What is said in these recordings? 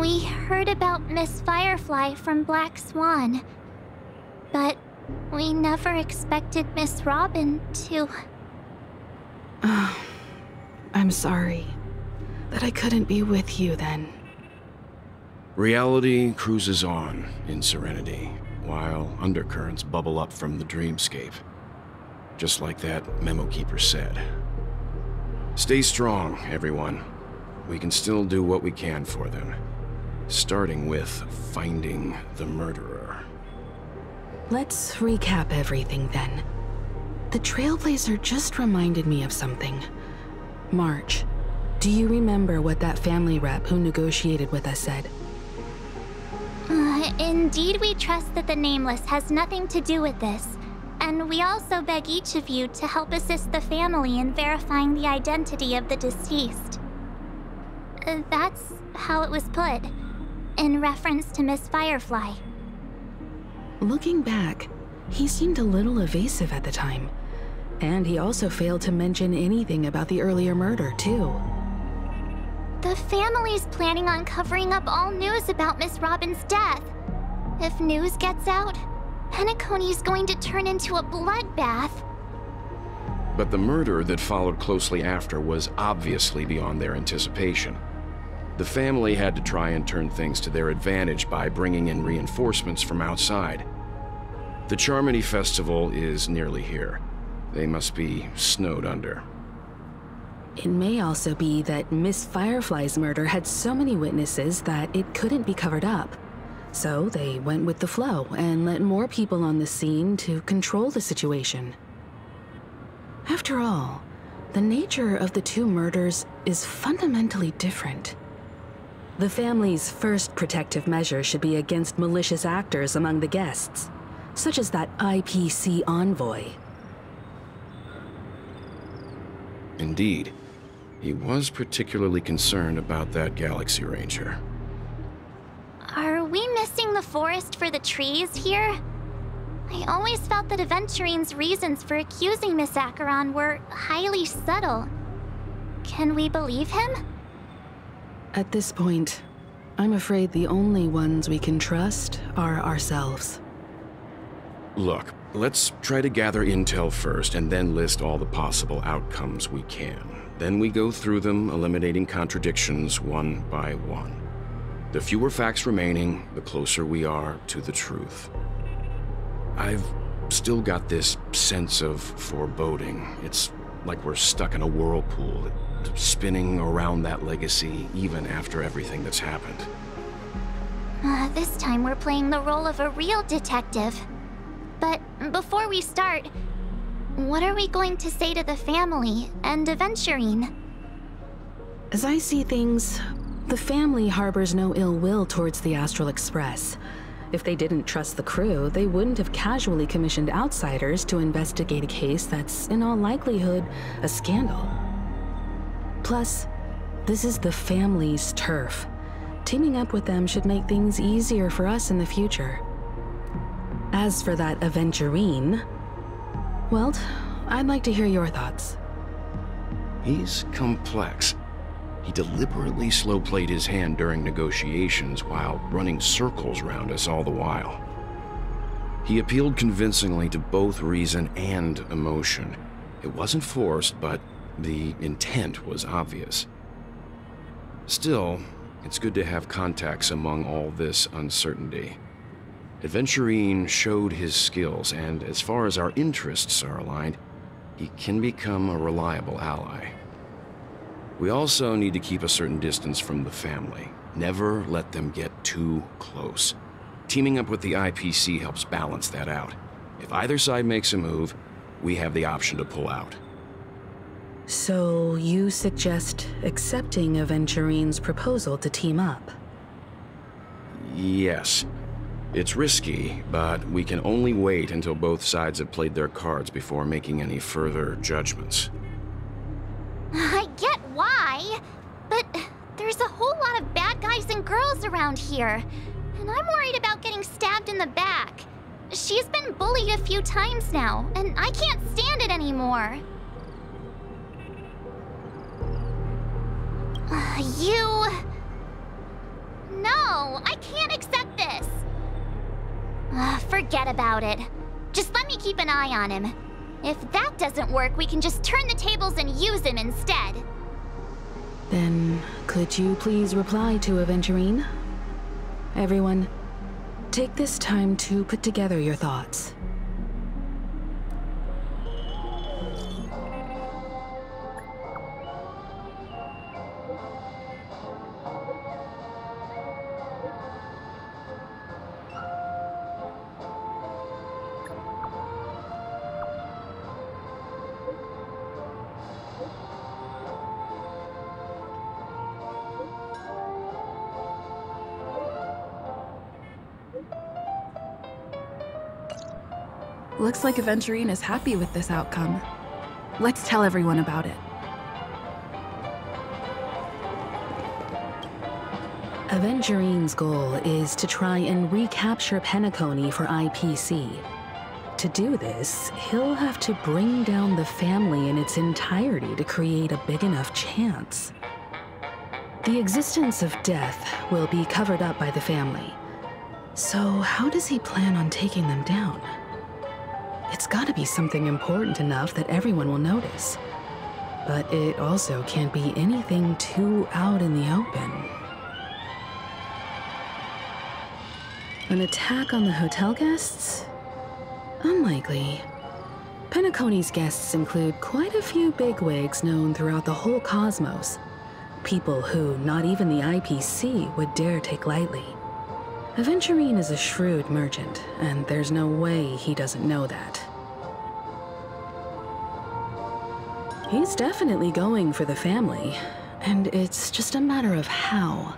We heard about Miss Firefly from Black Swan, but we never expected Miss Robin to... I'm sorry that I couldn't be with you then. Reality cruises on in Serenity, while undercurrents bubble up from the dreamscape. Just like that memo keeper said. Stay strong, everyone. We can still do what we can for them. Starting with finding the murderer. Let's recap everything then. The Trailblazer just reminded me of something. March, do you remember what that family rep who negotiated with us said? Indeed, we trust that the Nameless has nothing to do with this. And we also beg each of you to help assist the family in verifying the identity of the deceased. That's how it was put, in reference to Miss Firefly. Looking back, he seemed a little evasive at the time. And he also failed to mention anything about the earlier murder, too. The family's planning on covering up all news about Miss Robin's death. If news gets out, Penacony's going to turn into a bloodbath. But the murder that followed closely after was obviously beyond their anticipation. The family had to try and turn things to their advantage by bringing in reinforcements from outside. The Charmony Festival is nearly here. They must be snowed under. It may also be that Miss Firefly's murder had so many witnesses that it couldn't be covered up. So they went with the flow and let more people on the scene to control the situation. After all, the nature of the two murders is fundamentally different. The family's first protective measure should be against malicious actors among the guests, such as that IPC envoy. Indeed. He was particularly concerned about that Galaxy Ranger. Are we missing the forest for the trees here? I always felt that Aventurine's reasons for accusing Miss Acheron were highly subtle. Can we believe him? At this point, I'm afraid the only ones we can trust are ourselves. Look, let's try to gather intel first and then list all the possible outcomes we can. Then we go through them, eliminating contradictions one by one. The fewer facts remaining, the closer we are to the truth. I've still got this sense of foreboding. It's like we're stuck in a whirlpool, spinning around that legacy even after everything that's happened. This time we're playing the role of a real detective. But before we start, what are we going to say to the family and Aventurine? As I see things, the family harbors no ill will towards the Astral Express. If they didn't trust the crew, they wouldn't have casually commissioned outsiders to investigate a case that's, in all likelihood, a scandal. Plus, this is the family's turf. Teaming up with them should make things easier for us in the future. As for that Aventurine, well, I'd like to hear your thoughts. He's complex. He deliberately slow-played his hand during negotiations while running circles around us all the while. He appealed convincingly to both reason and emotion. It wasn't forced, but the intent was obvious. Still, it's good to have contacts among all this uncertainty. Aventurine showed his skills, and as far as our interests are aligned, he can become a reliable ally. We also need to keep a certain distance from the family. Never let them get too close. Teaming up with the IPC helps balance that out. If either side makes a move, we have the option to pull out. So you suggest accepting Aventurine's proposal to team up? Yes. It's risky, but we can only wait until both sides have played their cards before making any further judgments. I get why, but there's a whole lot of bad guys and girls around here, and I'm worried about getting stabbed in the back. She's been bullied a few times now, and I can't stand it anymore. No, I can't accept this. Forget about it. Just let me keep an eye on him. If that doesn't work, we can just turn the tables and use him instead. Then, could you please reply to Aventurine? Everyone, take this time to put together your thoughts. Looks like Aventurine is happy with this outcome. Let's tell everyone about it. Aventurine's goal is to try and recapture Penacony for IPC. To do this, he'll have to bring down the family in its entirety to create a big enough chance. The existence of death will be covered up by the family. So how does he plan on taking them down? It's gotta be something important enough that everyone will notice. But it also can't be anything too out in the open. An attack on the hotel guests? Unlikely. Penacony's guests include quite a few bigwigs known throughout the whole cosmos. People who not even the IPC would dare take lightly. Aventurine is a shrewd merchant, and there's no way he doesn't know that. He's definitely going for the family, and it's just a matter of how.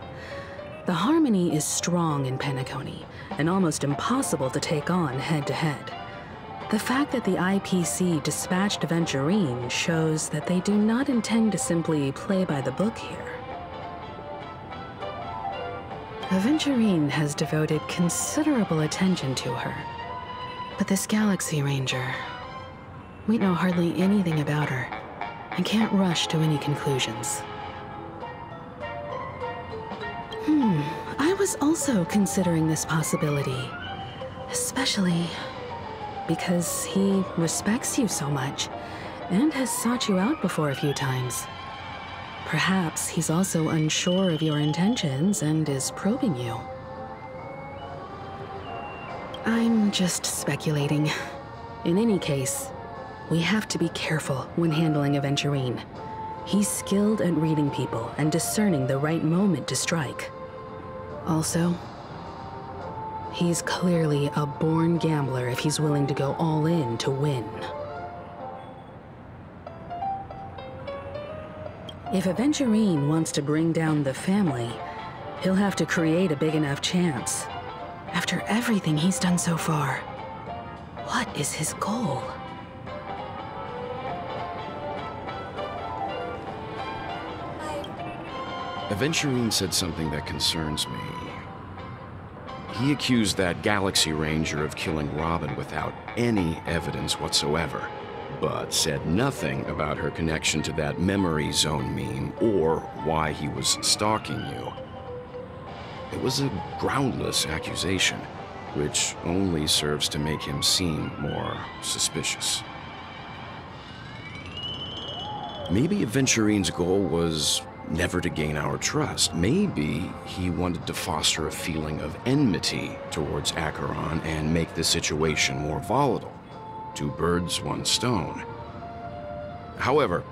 The harmony is strong in Penacony, and almost impossible to take on head-to-head. The fact that the IPC dispatched Aventurine shows that they do not intend to simply play by the book here. Aventurine has devoted considerable attention to her. But this Galaxy Ranger, we know hardly anything about her, and can't rush to any conclusions. I was also considering this possibility, especially because he respects you so much, and has sought you out before a few times. Perhaps he's also unsure of your intentions and is probing you. I'm just speculating. In any case, we have to be careful when handling Aventurine. He's skilled at reading people and discerning the right moment to strike. Also, he's clearly a born gambler if he's willing to go all in to win. If Aventurine wants to bring down the family, he'll have to create a big enough chance. After everything he's done so far, what is his goal? Aventurine said something that concerns me. He accused that Galaxy Ranger of killing Robin without any evidence whatsoever, but said nothing about her connection to that memory zone meme or why he was stalking you. It was a groundless accusation, which only serves to make him seem more suspicious. Maybe Aventurine's goal was never to gain our trust. Maybe he wanted to foster a feeling of enmity towards Acheron and make the situation more volatile. Two birds, one stone. However,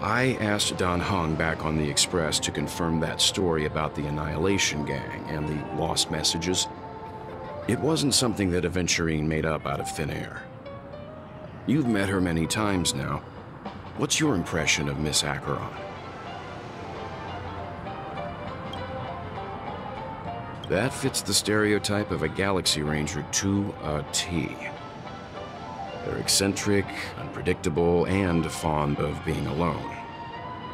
I asked Don Hung back on the Express to confirm that story about the Annihilation Gang and the lost messages. It wasn't something that Aventurine made up out of thin air. You've met her many times now. What's your impression of Miss Acheron? That fits the stereotype of a Galaxy Ranger to a T. They're eccentric, unpredictable, and fond of being alone.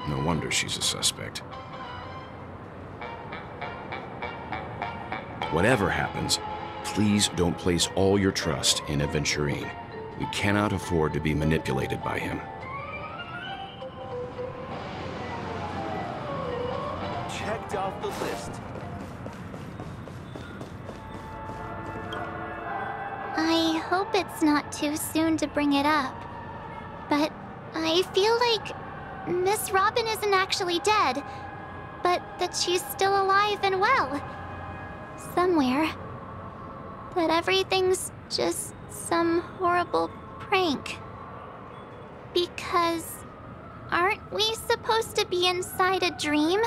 No wonder she's a suspect. Whatever happens, please don't place all your trust in Aventurine. We cannot afford to be manipulated by him. Checked off the list. hope it's not too soon to bring it up, but I feel like Miss Robin isn't actually dead, but that she's still alive and well. Somewhere. That everything's just some horrible prank. Because aren't we supposed to be inside a dream?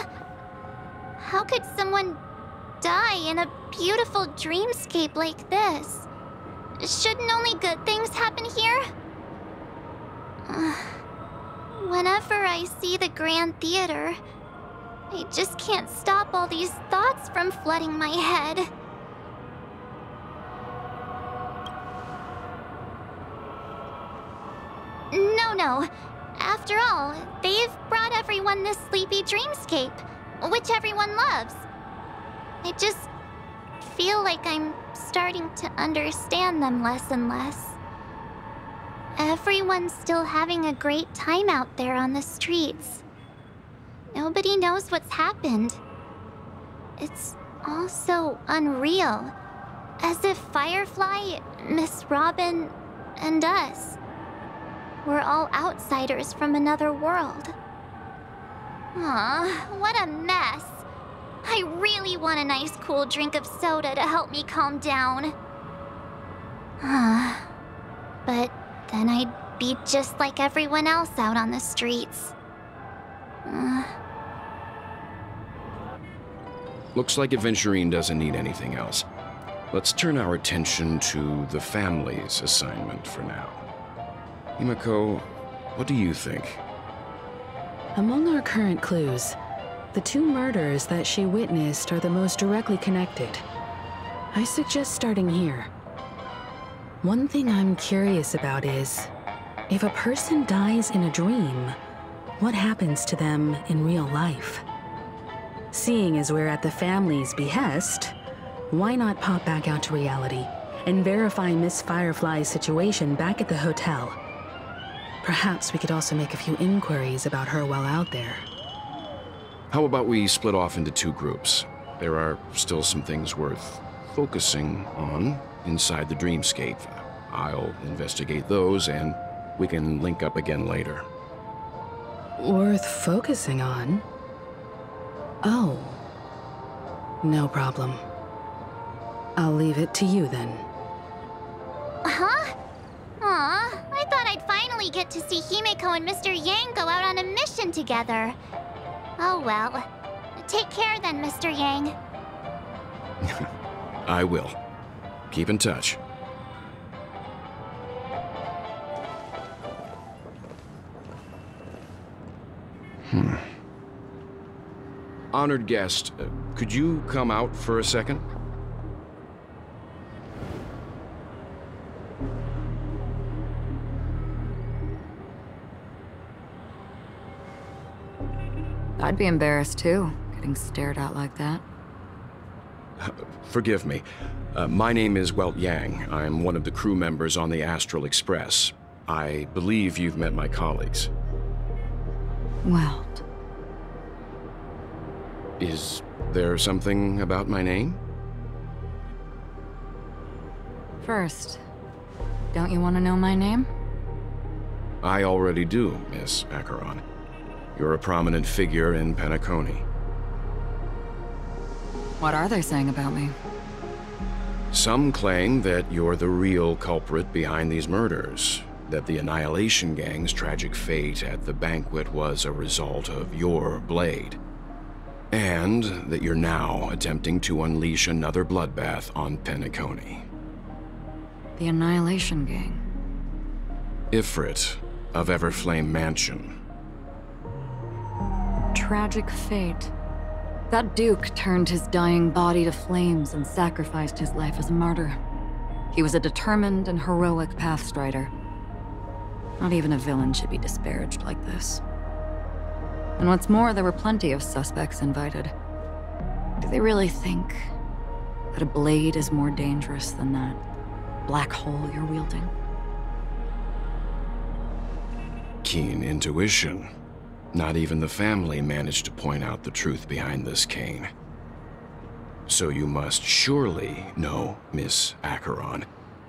How could someone die in a beautiful dreamscape like this? Shouldn't only good things happen here? Whenever I see the Grand Theater, I just can't stop all these thoughts from flooding my head. No. After all, they've brought everyone this sleepy dreamscape, which everyone loves. I just feel like I'm starting to understand them less and less. Everyone's still having a great time out there on the streets. Nobody knows what's happened. It's all so unreal. As if Firefly, Miss Robin, and us were all outsiders from another world. Aw, what a mess. I really want a nice cool drink of soda to help me calm down. But then I'd be just like everyone else out on the streets. Looks like Aventurine doesn't need anything else. Let's turn our attention to the family's assignment for now. Himeko, what do you think? Among our current clues, the two murders that she witnessed are the most directly connected. I suggest starting here. One thing I'm curious about is, if a person dies in a dream, what happens to them in real life? Seeing as we're at the family's behest, why not pop back out to reality and verify Miss Firefly's situation back at the hotel? Perhaps we could also make a few inquiries about her while out there. How about we split off into two groups? There are still some things worth focusing on inside the dreamscape. I'll investigate those, and we can link up again later. Worth focusing on? Oh. No problem. I'll leave it to you then. Huh? Aw, I thought I'd finally get to see Himeko and Mr. Yang go out on a mission together. Oh well. Take care then, Mr. Yang. I will. Keep in touch. Honored guest, could you come out for a second? I'd be embarrassed too, getting stared at like that. Forgive me. My name is Welt Yang. I'm one of the crew members on the Astral Express. I believe you've met my colleagues. Welt. Is there something about my name? First, don't you want to know my name? I already do, Miss Acheron. You're a prominent figure in Penacony. What are they saying about me? Some claim that you're the real culprit behind these murders, that the Annihilation Gang's tragic fate at the banquet was a result of your blade, and that you're now attempting to unleash another bloodbath on Penacony. The Annihilation Gang? Ifrit of Everflame Mansion. Tragic fate. That Duke turned his dying body to flames and sacrificed his life as a martyr. He was a determined and heroic pathstrider. Not even a villain should be disparaged like this. And what's more, there were plenty of suspects invited. Do they really think that a blade is more dangerous than that black hole you're wielding? Keen intuition. Not even the family managed to point out the truth behind this cane. So you must surely know, Miss Acheron,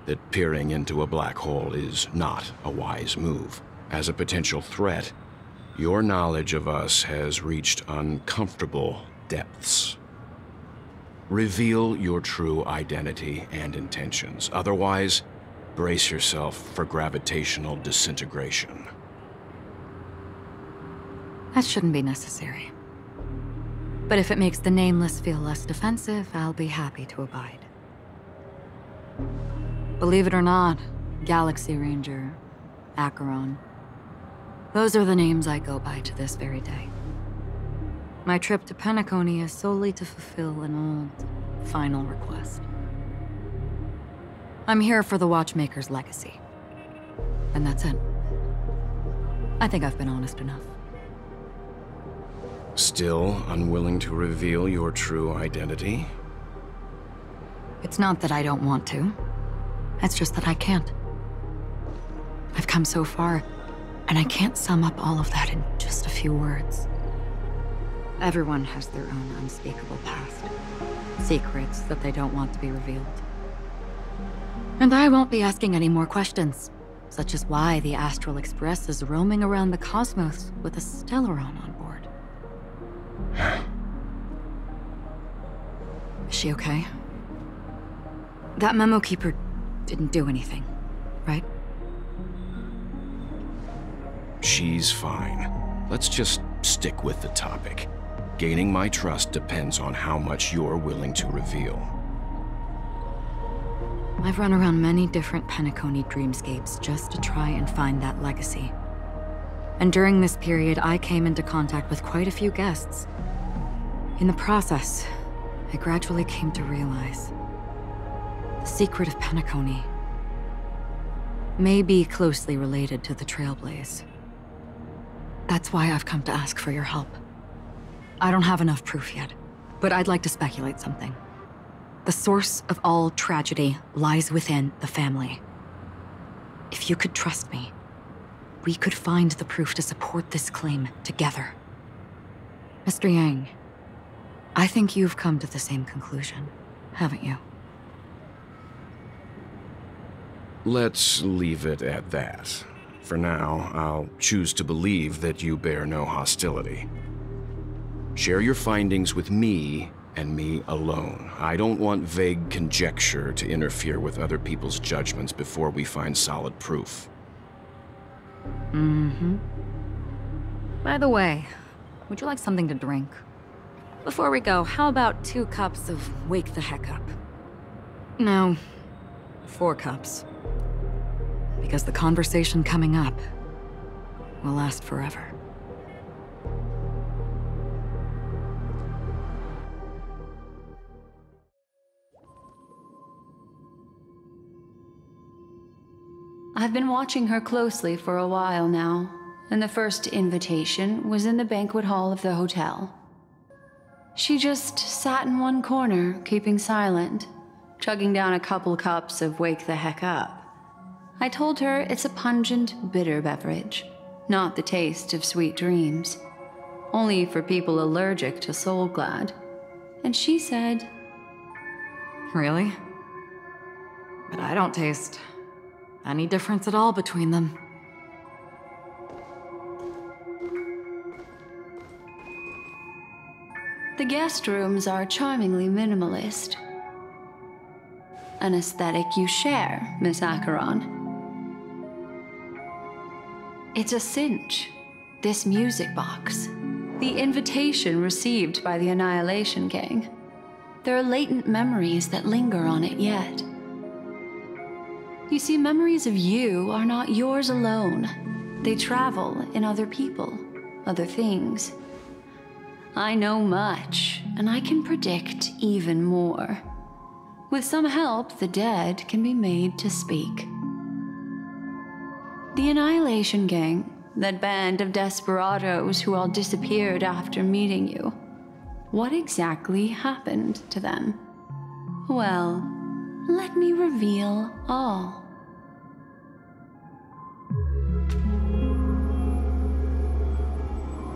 that peering into a black hole is not a wise move. As a potential threat, your knowledge of us has reached uncomfortable depths. Reveal your true identity and intentions. Otherwise, brace yourself for gravitational disintegration. That shouldn't be necessary. But if it makes the Nameless feel less defensive, I'll be happy to abide. Believe it or not, Galaxy Ranger, Acheron, those are the names I go by to this very day. My trip to Penacony is solely to fulfill an old, final request. I'm here for the Watchmaker's legacy. And that's it. I think I've been honest enough. Still unwilling to reveal your true identity? It's not that I don't want to. It's just that I can't. I've come so far, and I can't sum up all of that in just a few words. Everyone has their own unspeakable past. Secrets that they don't want to be revealed. And I won't be asking any more questions, such as why the Astral Express is roaming around the cosmos with a Stellaron on board. Is she okay? That memo keeper didn't do anything, right? She's fine. Let's just stick with the topic. Gaining my trust depends on how much you're willing to reveal. I've run around many different Penacony dreamscapes just to try and find that legacy. And during this period, I came into contact with quite a few guests. In the process, I gradually came to realize the secret of Penacony may be closely related to the Trailblaze. That's why I've come to ask for your help. I don't have enough proof yet, but I'd like to speculate something. The source of all tragedy lies within the family. If you could trust me, we could find the proof to support this claim together. Mr. Yang, I think you've come to the same conclusion, haven't you? Let's leave it at that. For now, I'll choose to believe that you bear no hostility. Share your findings with me, and me alone. I don't want vague conjecture to interfere with other people's judgments before we find solid proof. By the way, would you like something to drink? Before we go, how about 2 cups of Wake the Heck Up? No, 4 cups. Because the conversation coming up will last forever. I've been watching her closely for a while now, and the first invitation was in the banquet hall of the hotel. She just sat in one corner, keeping silent, chugging down a couple cups of Wake the Heck Up. I told her it's a pungent, bitter beverage, not the taste of sweet dreams, only for people allergic to Soul Glad. And she said, Really? But I don't taste any difference at all between them. the guest rooms are charmingly minimalist. An aesthetic you share, Miss Acheron. It's a cinch, this music box. The invitation received by the Annihilation Gang. There are latent memories that linger on it yet. You see, memories of you are not yours alone. They travel in other people, other things. I know much, and I can predict even more. With some help, the dead can be made to speak. The Annihilation Gang, that band of desperados who all disappeared after meeting you. What exactly happened to them? Well, let me reveal all.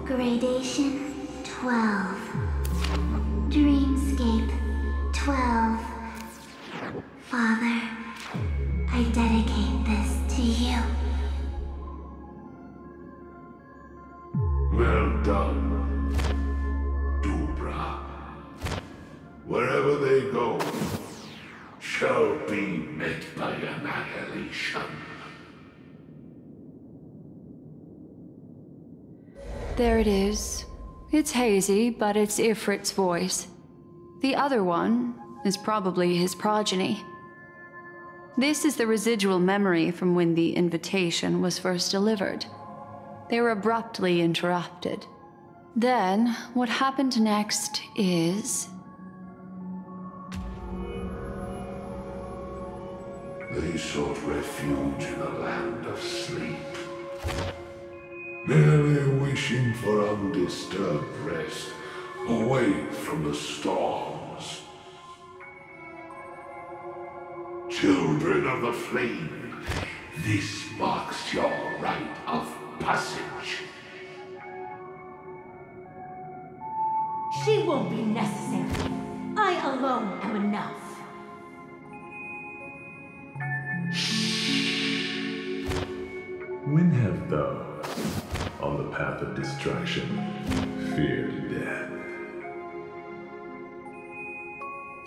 Gradation 12. Dreamscape 12. Father, dedicate this to you. Well done, Dubra. Wherever they go, shall be met by annihilation. There it is. It's hazy, but it's Ifrit's voice. The other one is probably his progeny. This is the residual memory from when the invitation was first delivered. They were abruptly interrupted. Then, what happened next is... They sought refuge in a land of sleep, merely wishing for undisturbed rest, away from the storms. Children of the Flame, this marks your rite of passage. She won't be necessary. I alone am enough. When have those on the path of destruction feared death?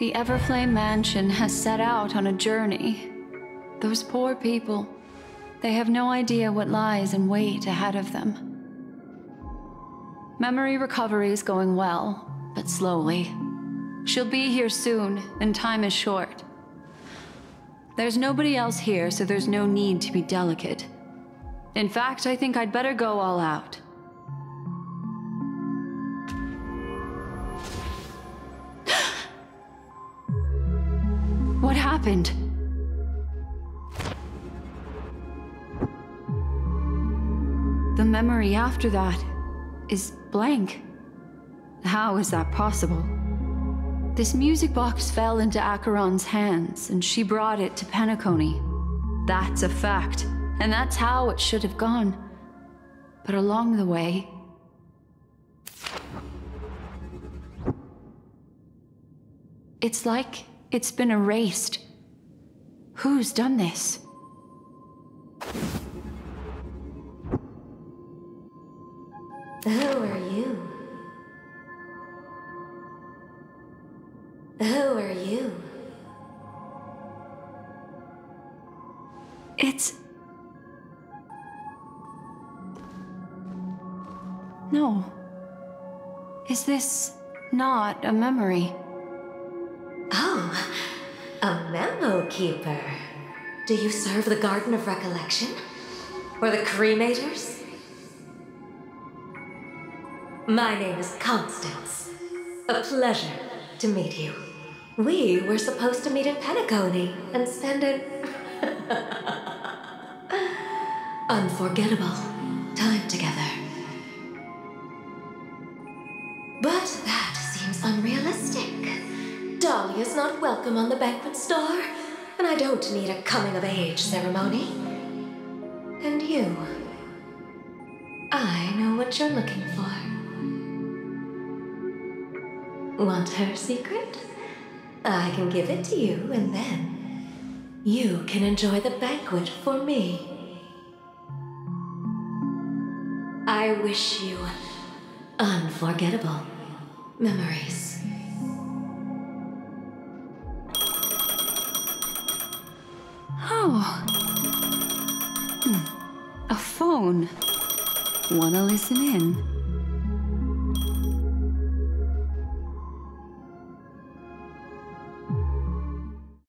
The Everflame Mansion has set out on a journey. Those poor people, they have no idea what lies in wait ahead of them. Memory recovery is going well, but slowly. She'll be here soon, and time is short. There's nobody else here, so there's no need to be delicate. In fact, I think I'd better go all out. What happened? The memory after that is blank. How is that possible? This music box fell into Acheron's hands, and she brought it to Penacony. That's a fact, and that's how it should have gone. But along the way... it's like it's been erased. Who's done this? Who are you? Who are you? It's... no. Is this not a memory? Oh, a memo keeper. Do you serve the Garden of Recollection? Or the Cremators? My name is Constance. A pleasure to meet you. We were supposed to meet in Penacony and spend an unforgettable time together. But that seems unrealistic. Dahlia's not welcome on the banquet star, and I don't need a coming-of-age ceremony. And you, I know what you're looking for. Want her secret? I can give it to you, and then you can enjoy the banquet for me. I wish you unforgettable memories. Oh. A phone. Wanna listen in?